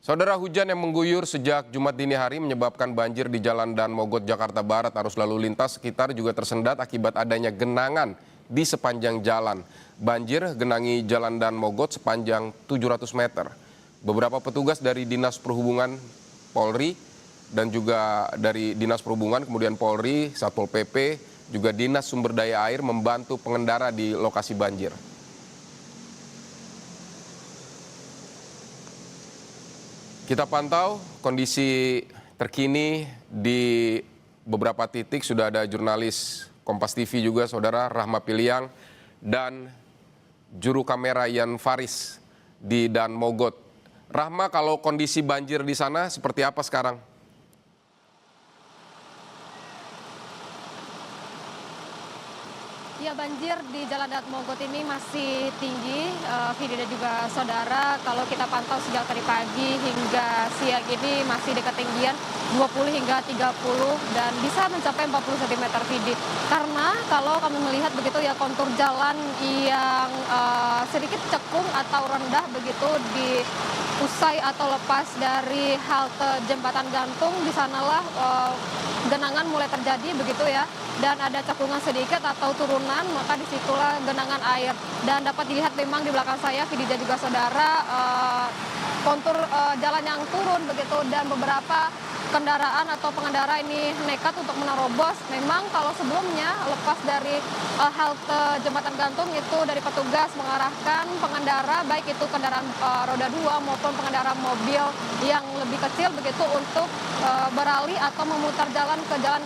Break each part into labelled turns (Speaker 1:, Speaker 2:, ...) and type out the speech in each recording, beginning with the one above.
Speaker 1: Saudara, hujan yang mengguyur sejak Jumat dini hari menyebabkan banjir di Jalan Dan Mogot, Jakarta Barat. Arus lalu lintas sekitar juga tersendat akibat adanya genangan di sepanjang jalan. Banjir genangi Jalan Dan Mogot sepanjang 700 meter. Beberapa petugas dari Dinas Perhubungan Polri dan juga dari Dinas Perhubungan, kemudian Polri, Satpol PP, juga Dinas Sumber Daya Air membantu pengendara di lokasi banjir. Kita pantau kondisi terkini di beberapa titik. Sudah ada jurnalis Kompas TV juga, saudara, Rahma Piliang, dan juru kamera Yan Faris di Dan Mogot. Rahma, kalau kondisi banjir di sana seperti apa sekarang?
Speaker 2: Ya, banjir di Jalan Dan Mogot ini masih tinggi, Vidi dan juga saudara. Kalau kita pantau sejak tadi pagi hingga siang ini masih di ketinggian 20 hingga 30 dan bisa mencapai 40 cm, Vidi. Karena kalau kami melihat begitu ya, kontur jalan yang sedikit cekung atau rendah begitu di usai atau lepas dari halte Jembatan Gantung, di sanalah genangan mulai terjadi begitu ya, dan ada cekungan sedikit atau turunan, maka disitulah genangan air. Dan dapat dilihat memang di belakang saya, Vidi dan juga saudara, kontur jalan yang turun begitu, dan beberapa kendaraan atau pengendara ini nekat untuk menerobos. Memang kalau sebelumnya lepas dari halte Jembatan Gantung itu dari petugas mengarahkan pengendara, baik itu kendaraan roda 2 maupun pengendara mobil yang lebih kecil begitu, untuk beralih atau memutar jalan ke jalan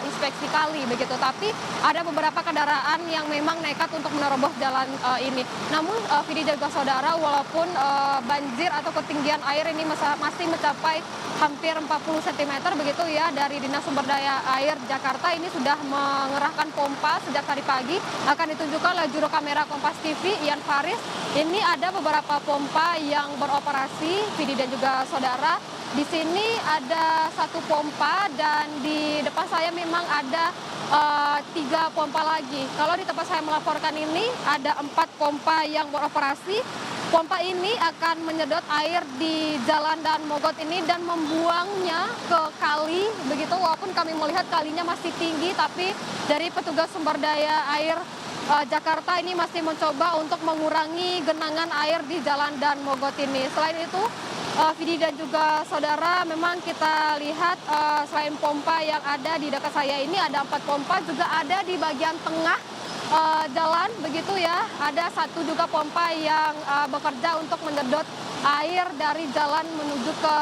Speaker 2: inspeksi kali begitu. Tapi ada beberapa kendaraan yang memang nekat untuk menerobos jalan ini. Namun Vidi dan juga saudara, walaupun banjir atau ketinggian air ini masih mencapai hampir 40 cm begitu ya, dari Dinas Sumber Daya Air Jakarta ini sudah mengerahkan pompa sejak tadi pagi. Akan ditunjukkan oleh juru kamera Kompas TV Yan Faris. Ini ada beberapa pompa yang beroperasi, Vidi dan juga saudara. Di sini ada satu pompa dan di depan saya memang ada 3 pompa lagi. Kalau di tempat saya melaporkan ini ada 4 pompa yang beroperasi. Pompa ini akan menyedot air di Jalan Dan Mogot ini dan membuangnya ke kali begitu. Walaupun kami melihat kalinya masih tinggi, tapi dari petugas sumber daya air Jakarta ini masih mencoba untuk mengurangi genangan air di Jalan Dan Mogot ini. Selain itu, Vidi dan juga saudara, memang kita lihat selain pompa yang ada di dekat saya ini, ada 4 pompa juga ada di bagian tengah jalan begitu ya. Ada satu juga pompa yang bekerja untuk menyedot air dari jalan menuju ke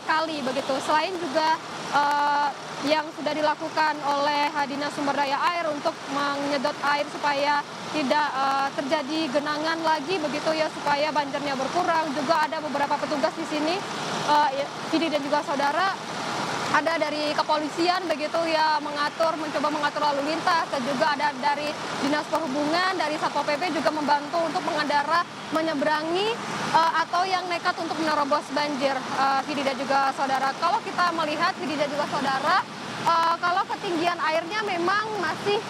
Speaker 2: kali begitu. Selain juga yang sudah dilakukan oleh Dinas Sumber Daya Air untuk menyedot air supaya tidak terjadi genangan lagi begitu ya, supaya banjirnya berkurang. Juga ada beberapa petugas di sini, Vidi dan juga saudara, ada dari kepolisian begitu ya, mencoba mengatur lalu lintas, dan juga ada dari Dinas Perhubungan, dari Satpol PP juga membantu untuk pengendara menyeberangi atau yang nekat untuk menerobos banjir, Vidi dan juga saudara. Kalau kita melihat, Vidi dan juga saudara, kalau ketinggian airnya memang masih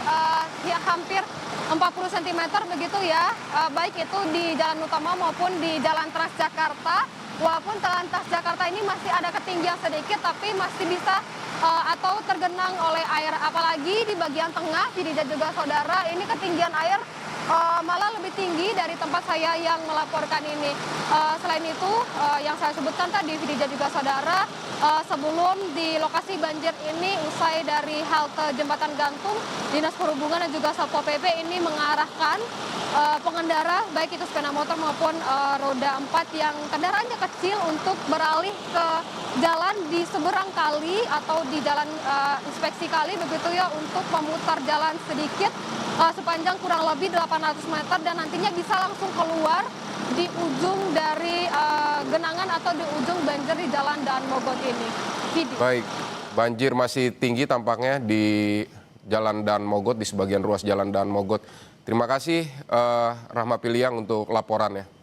Speaker 2: ya hampir 40 cm begitu ya, baik itu di jalan utama maupun di jalan Transjakarta. Walaupun jalan Transjakarta ini masih ada ketinggian sedikit, tapi masih bisa atau tergenang oleh air. Apalagi di bagian tengah, Vidi dan juga saudara, ini ketinggian air malah lebih tinggi dari tempat saya yang melaporkan ini. Selain itu, yang saya sebutkan tadi, Vidi dan juga saudara, sebelum di lokasi banjir ini, usai dari halte Jembatan Gantung, Dinas Perhubungan dan juga Satpol PP ini mengarahkan pengendara, baik itu sepeda motor maupun roda 4 yang kendaraannya kecil, untuk beralih ke jalan di seberang kali atau di jalan inspeksi kali begitu ya, untuk memutar jalan sedikit sepanjang kurang lebih 800 meter dan nantinya bisa langsung keluar di ujung dari genangan atau di ujung banjir di Jalan Dan Mogot ini. Vidi.
Speaker 1: Baik, banjir masih tinggi tampaknya di Jalan Dan Mogot, di sebagian ruas Jalan Dan Mogot. Terima kasih Rahma Piliang untuk laporannya.